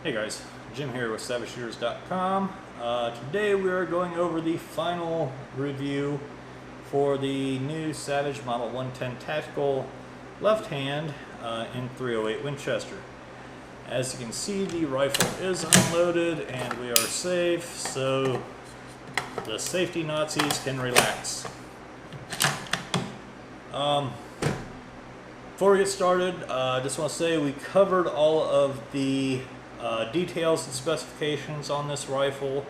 Hey guys, Jim here with SavageShooters.com. Today we are going over the final review for the new Savage Model 110 Tactical left hand in .308 Winchester. As you can see, the rifle is unloaded and we are safe, so the safety Nazis can relax. Before we get started, I just want to say we covered all of the details and specifications on this rifle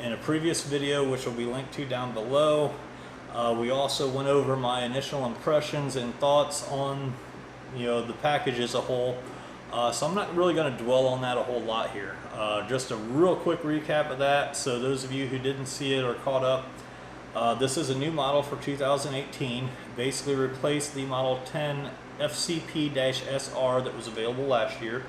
in a previous video, which will be linked to down below. We also went over my initial impressions and thoughts on the package as a whole. So I'm not really going to dwell on that a whole lot here. Just a real quick recap of that, so those of you who didn't see it or caught up. This is a new model for 2018. Basically replaced the Model 10 FCP-SR that was available last year.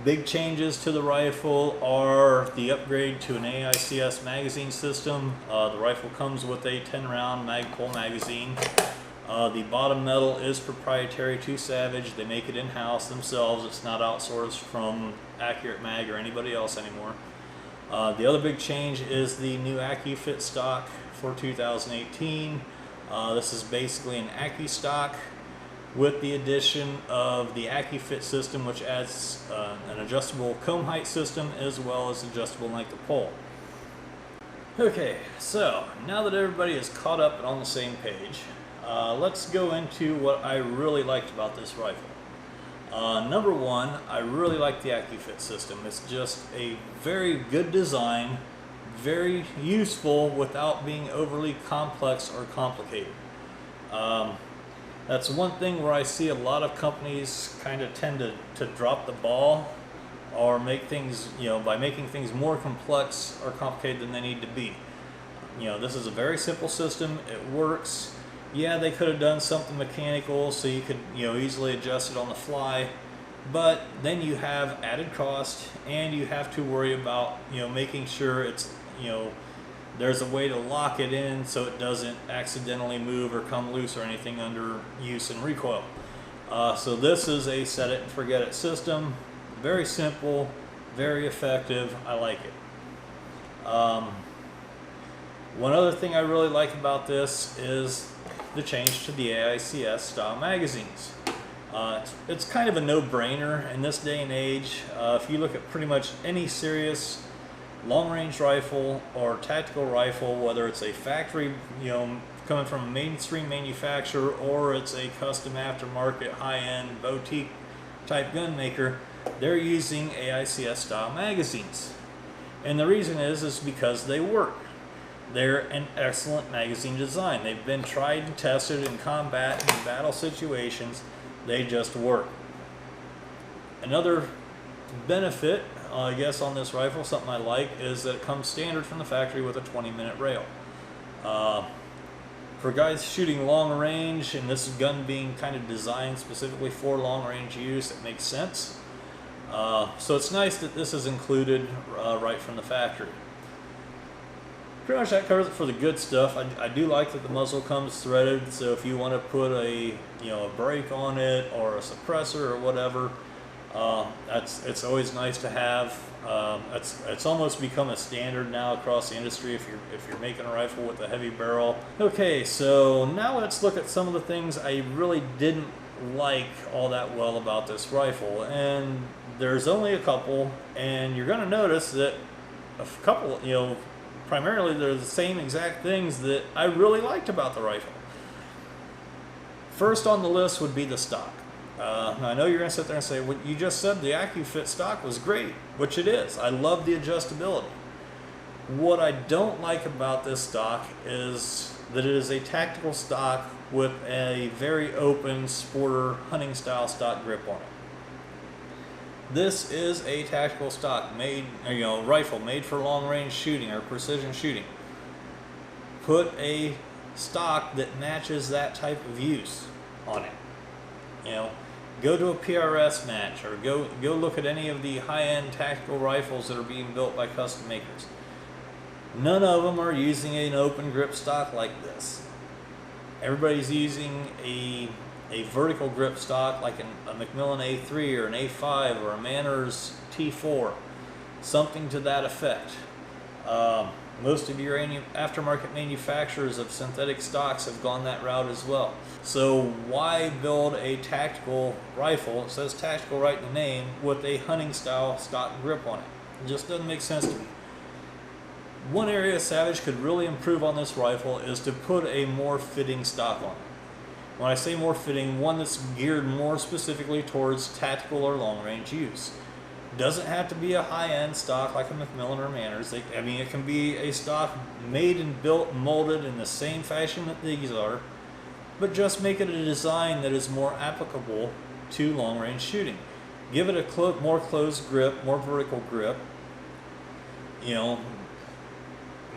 Big changes to the rifle are the upgrade to an Ics magazine system. The rifle comes with a 10-round Magpul magazine. The bottom metal is proprietary to Savage. They make it in-house themselves. It's not outsourced from AccuMag or anybody else anymore. The other big change is the new AccuFit stock for 2018. This is basically an AccuStock with the addition of the AccuFit system, which adds an adjustable comb height system as well as adjustable length of pole. Okay, so now that everybody is caught up and on the same page, let's go into what I really liked about this rifle. Number one, I really like the AccuFit system. It's just a very good design, very useful without being overly complex or complicated. That's one thing where I see a lot of companies kind of tend to drop the ball or make things, by making things more complex or complicated than they need to be. This is a very simple system. It works. Yeah, they could have done something mechanical so you could, easily adjust it on the fly, but then you have added cost and you have to worry about, making sure it's, there's a way to lock it in so it doesn't accidentally move or come loose or anything under use and recoil. So this is a set it and forget it system. Very simple, very effective. I like it. One other thing I really like about this is the change to the AICS style magazines. It's kind of a no-brainer in this day and age. If you look at pretty much any serious long-range rifle or tactical rifle, whether it's a factory, coming from a mainstream manufacturer, or it's a custom aftermarket high-end boutique type gun maker, they're using AICS style magazines. And the reason is because they work. They're an excellent magazine design. They've been tried and tested in combat and battle situations. They just work. Another benefit, I guess, on this rifle, something I like, is that it comes standard from the factory with a 20-minute rail. For guys shooting long range, and this gun being kind of designed specifically for long range use, it makes sense. So it's nice that this is included right from the factory. Pretty much that covers it for the good stuff. I do like that the muzzle comes threaded, so if you want to put a brake on it or a suppressor or whatever, it's always nice to have. It's almost become a standard now across the industry if you're making a rifle with a heavy barrel. Okay, so now let's look at some of the things I really didn't like all that well about this rifle, and there's only a couple, and you're going to notice that a couple, primarily they're the same exact things that I really liked about the rifle. First on the list would be the stock. Now I know you're going to sit there and say, well, you just said the AccuFit stock was great, which it is. I love the adjustability. What I don't like about this stock is that it is a tactical stock with a very open sporter hunting style stock grip on it. This is a tactical stock rifle made for long range shooting or precision shooting. Put a stock that matches that type of use on it. Go to a PRS match or go look at any of the high-end tactical rifles that are being built by custom makers. None of them are using an open grip stock like this. Everybody's using a vertical grip stock like a Macmillan A3 or an A5 or a Manners T4, something to that effect. Most of your aftermarket manufacturers of synthetic stocks have gone that route as well. So why build a tactical rifle, it says tactical right in the name, with a hunting style stock grip on it? It just doesn't make sense to me. One area Savage could really improve on this rifle is to put a more fitting stock on it. When I say more fitting, one that's geared more specifically towards tactical or long range use. Doesn't have to be a high-end stock like a Macmillan or Manners. I mean, it can be a stock made and built, molded in the same fashion that these are, but just make it a design that is more applicable to long-range shooting. Give it a more closed grip, more vertical grip. You know,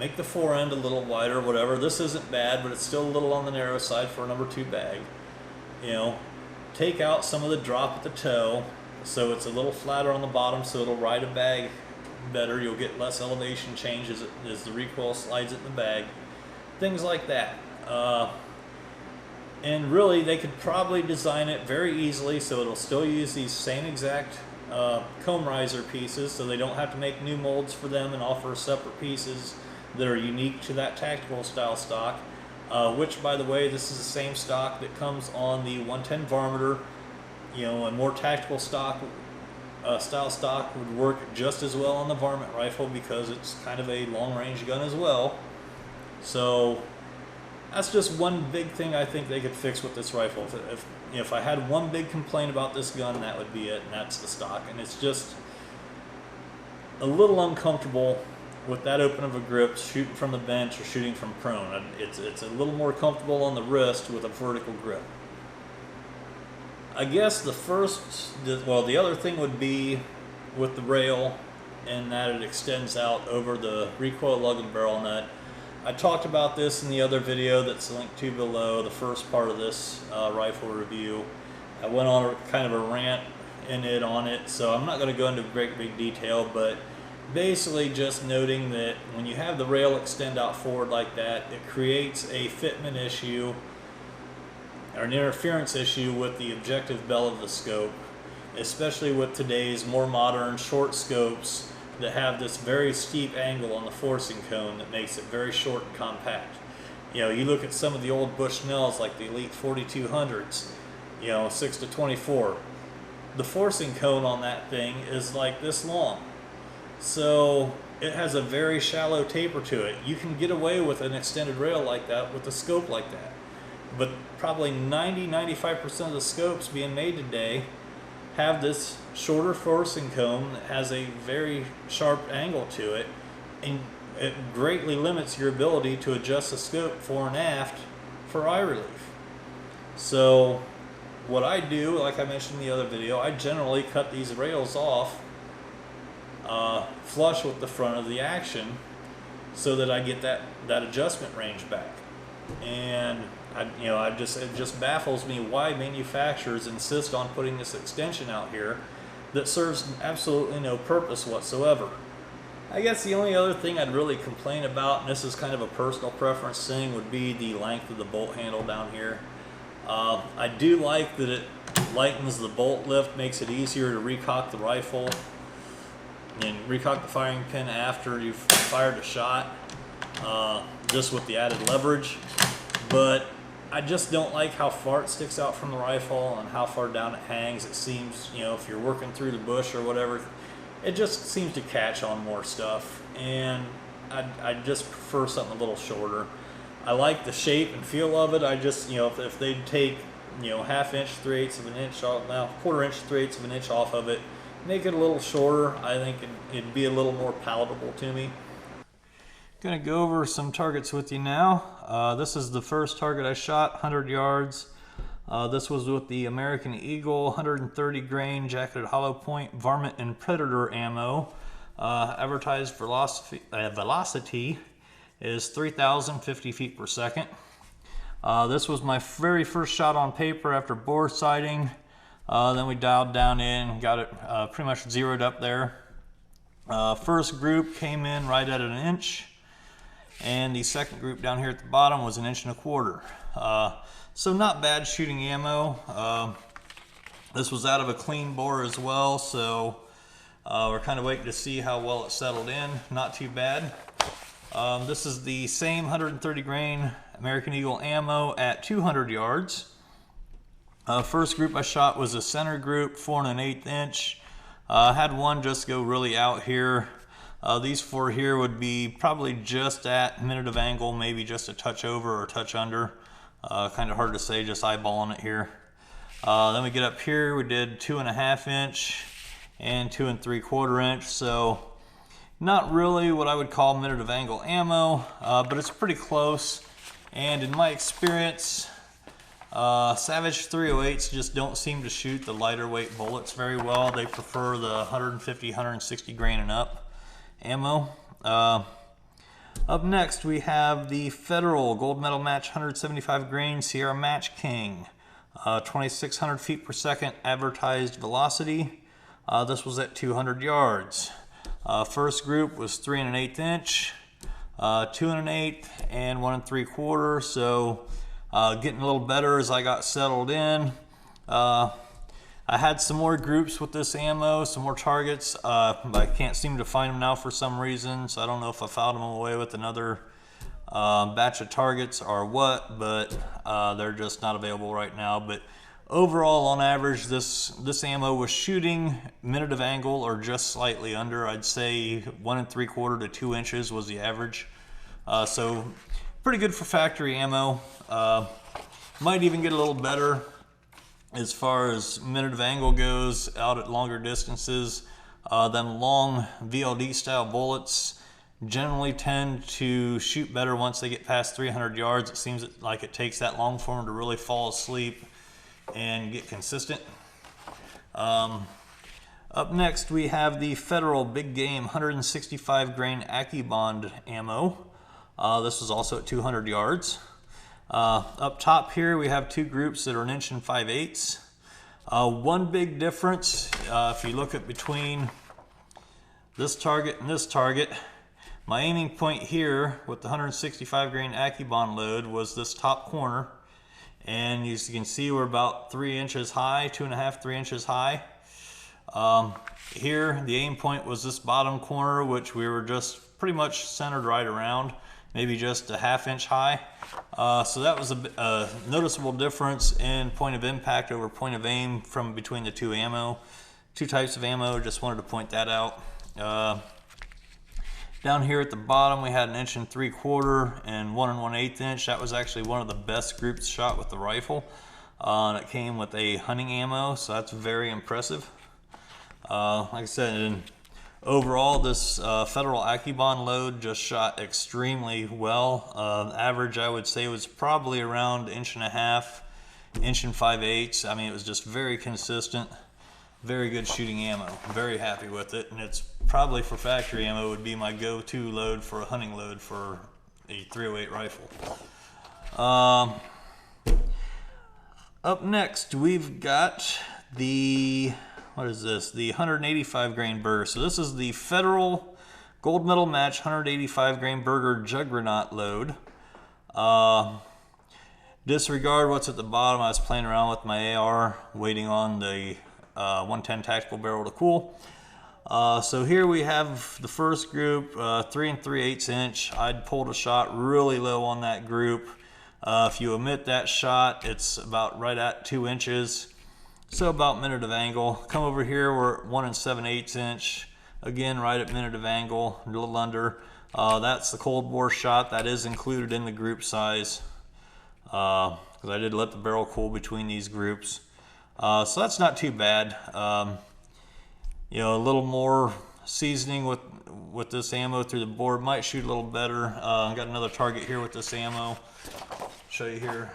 make the forend a little wider, whatever. This isn't bad, but it's still a little on the narrow side for a number 2 bag. You know, take out some of the drop at the toe, so it's a little flatter on the bottom, so it'll ride a bag better. You'll get less elevation change as the recoil slides it in the bag. Things like that. And really, they could probably design it very easily so it'll still use these same exact comb riser pieces, so they don't have to make new molds for them and offer separate pieces that are unique to that tactical style stock. Which, by the way, this is the same stock that comes on the 110 Varminter. You know, a more tactical stock, style stock would work just as well on the varmint rifle because it's kind of a long-range gun as well. So that's just one big thing I think they could fix with this rifle. If I had one big complaint about this gun, that would be it, and that's the stock. And it's just a little uncomfortable with that open of a grip, shooting from the bench or shooting from prone. It's a little more comfortable on the wrist with a vertical grip. I guess the other thing would be with the rail, and that it extends out over the recoil lug and barrel nut. I talked about this in the other video that's linked to below, the first part of this rifle review. I went on kind of a rant in it on it, so I'm not going to go into great big detail, but basically just noting that when you have the rail extend out forward like that, it creates a fitment issue or an interference issue with the objective bell of the scope, especially with today's more modern short scopes that have this very steep angle on the forcing cone that makes it very short and compact. You know, you look at some of the old Bushnells like the Elite 4200s, you know, 6-24. The forcing cone on that thing is like this long. So it has a very shallow taper to it. You can get away with an extended rail like that with a scope like that. But probably 90-95% of the scopes being made today have this shorter forcing cone that has a very sharp angle to it, and it greatly limits your ability to adjust the scope fore and aft for eye relief. So what I do, like I mentioned in the other video, I generally cut these rails off flush with the front of the action so that I get that adjustment range back. And it just baffles me why manufacturers insist on putting this extension out here that serves absolutely no purpose whatsoever. I guess the only other thing I'd really complain about, and this is kind of a personal preference thing, would be the length of the bolt handle down here. I do like that it lightens the bolt lift, makes it easier to recock the rifle and recock the firing pin after you've fired a shot, just with the added leverage. But I just don't like how far it sticks out from the rifle and how far down it hangs. It seems, if you're working through the bush or whatever, it just seems to catch on more stuff, and I just prefer something a little shorter. I like the shape and feel of it. I just, if they'd take, ½ inch, 3/8 of an inch off, now 1/4 inch, 3/8 of an inch off of it, make it a little shorter, I think it'd be a little more palatable to me. Gonna go over some targets with you now. This is the first target I shot, 100 yards. This was with the American Eagle 130 grain jacketed hollow point varmint and predator ammo. Advertised velocity is 3,050 feet per second. This was my very first shot on paper after bore sighting. Then we dialed down in, got it pretty much zeroed up there. First group came in right at an inch. and the second group down here at the bottom was 1.25 inches. So not bad shooting ammo. This was out of a clean bore as well, so we're kind of waiting to see how well it settled in. Not too bad. This is the same 130 grain American Eagle ammo at 200 yards. First group I shot was a center group, 4 1/8 inch. Had one just go really out here. These 4 here would be probably just at minute of angle, maybe just a touch over or a touch under. Kind of hard to say, just eyeballing it here. Then we get up here, we did 2 1/2 inch and 2 3/4 inch. So not really what I would call minute of angle ammo, but it's pretty close. And in my experience, Savage 308s just don't seem to shoot the lighter weight bullets very well. They prefer the 150, 160 grain and up ammo. Up next we have the Federal Gold Medal Match 175 grain Sierra Match King. 2,600 feet per second advertised velocity. This was at 200 yards. First group was 3 1/8 inch, 2 1/8, and 1 3/4. So getting a little better as I got settled in. I had some more groups with this ammo, some more targets. I can't seem to find them now for some reason, so I don't know if I filed them away with another batch of targets or what, but they're just not available right now. But overall, on average, this ammo was shooting minute of angle or just slightly under. I'd say 1 3/4 to 2 inches was the average. So pretty good for factory ammo. Might even get a little better as far as minute of angle goes out at longer distances. Them long VLD style bullets generally tend to shoot better once they get past 300 yards. It seems like it takes that long for them to really fall asleep and get consistent. Up next we have the Federal Big Game 165 grain AccuBond ammo. This was also at 200 yards. Up top here we have 2 groups that are 1 5/8 inches. One big difference, if you look at between this target and this target, my aiming point here with the 165 grain AccuBond load was this top corner, and as you can see we're about 3 inches high, 2.5, 3 inches high. Here the aim point was this bottom corner, which we were just pretty much centered right around, maybe just a 1/2 inch high. So that was a noticeable difference in point of impact over point of aim from between the two types of ammo. Just wanted to point that out. Down here at the bottom we had 1 3/4 and 1 1/8 inch. That was actually one of the best groups shot with the rifle. And it came with a hunting ammo, so that's very impressive. Like I said, overall this Federal AccuBond load just shot extremely well. Average I would say was probably around 1.5 inches, 1 5/8. I mean, it was just very consistent, very good shooting ammo. Very happy with it, and it's probably for factory ammo would be my go-to load for a hunting load for a 308 rifle. Up next we've got the, what is this? The 185 grain burger. So this is the Federal Gold Medal Match 185 grain burger Juggernaut load. Disregard what's at the bottom. I was playing around with my AR, waiting on the 110 tactical barrel to cool. So here we have the first group, 3 3/8 inch. I'd pulled a shot really low on that group. If you omit that shot, it's about right at 2 inches. So about minute of angle. Come over here, we're at 1 7/8 inch. Again, right at minute of angle, a little under. That's the cold bore shot. That is included in the group size, because I did let the barrel cool between these groups. So that's not too bad. You know, a little more seasoning with this ammo through the board might shoot a little better. I've got another target here with this ammo. Show you here.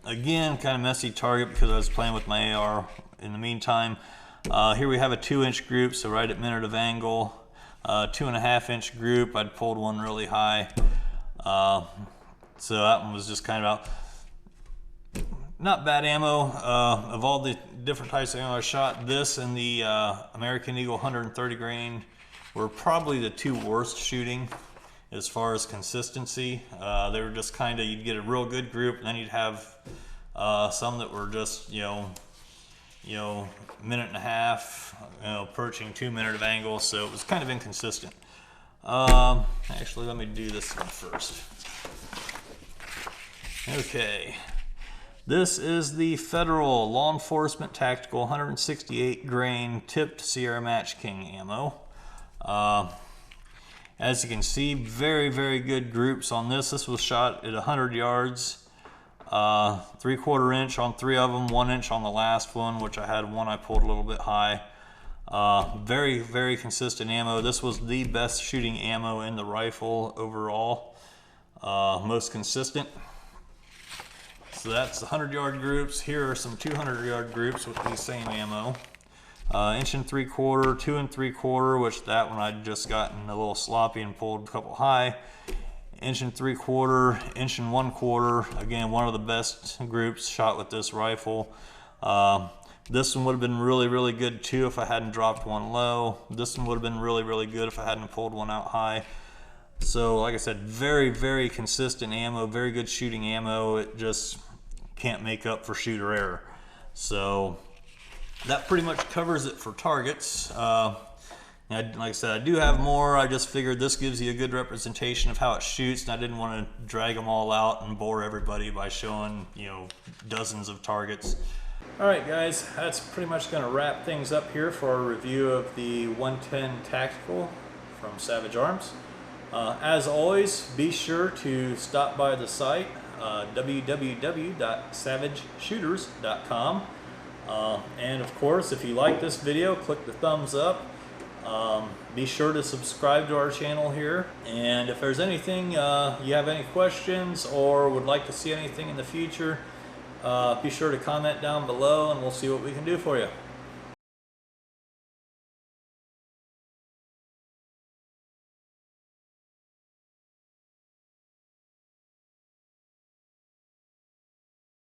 Again, kind of messy target because I was playing with my AR in the meantime. Here we have a 2 inch group, so right at minute of angle. 2.5 inch group, I'd pulled one really high. So that one was just kind of out. Not bad ammo. Of all the different types of ammo I shot, this and the American Eagle 130 grain were probably the two worst shooting as far as consistency. They were just kind of, you'd get a real good group, and then you'd have some that were just, minute and a half, approaching 2 minute of angle, so it was kind of inconsistent. Actually, let me do this one first. Okay, this is the Federal Law Enforcement Tactical 168 grain tipped Sierra Match King ammo. As you can see, very, very good groups on this. This was shot at 100 yards, 3/4 inch on 3 of them, 1 inch on the last one, which I had one I pulled a little bit high. Very, very consistent ammo. This was the best shooting ammo in the rifle overall, most consistent. So that's the 100-yard groups. Here are some 200-yard groups with the same ammo. 1 3/4 inch, 2 3/4 inch, which that one I'd just gotten a little sloppy and pulled a couple high. 1 3/4 inch, 1 1/4 inch. Again, one of the best groups shot with this rifle. This one would have been really, really good too if I hadn't dropped one low. This one would have been really, really good if I hadn't pulled one out high. So like I said, very, very consistent ammo, very good shooting ammo. It just can't make up for shooter error. So that pretty much covers it for targets. Like I said, I do have more. I just figured this gives you a good representation of how it shoots, and I didn't want to drag them all out and bore everybody by showing, dozens of targets. Alright guys, that's pretty much going to wrap things up here for our review of the 110 Tactical from Savage Arms. As always, be sure to stop by the site, www.savageshooters.com. And of course, if you like this video, click the thumbs up. Be sure to subscribe to our channel here. And if there's anything, you have any questions or would like to see anything in the future, be sure to comment down below and we'll see what we can do for you.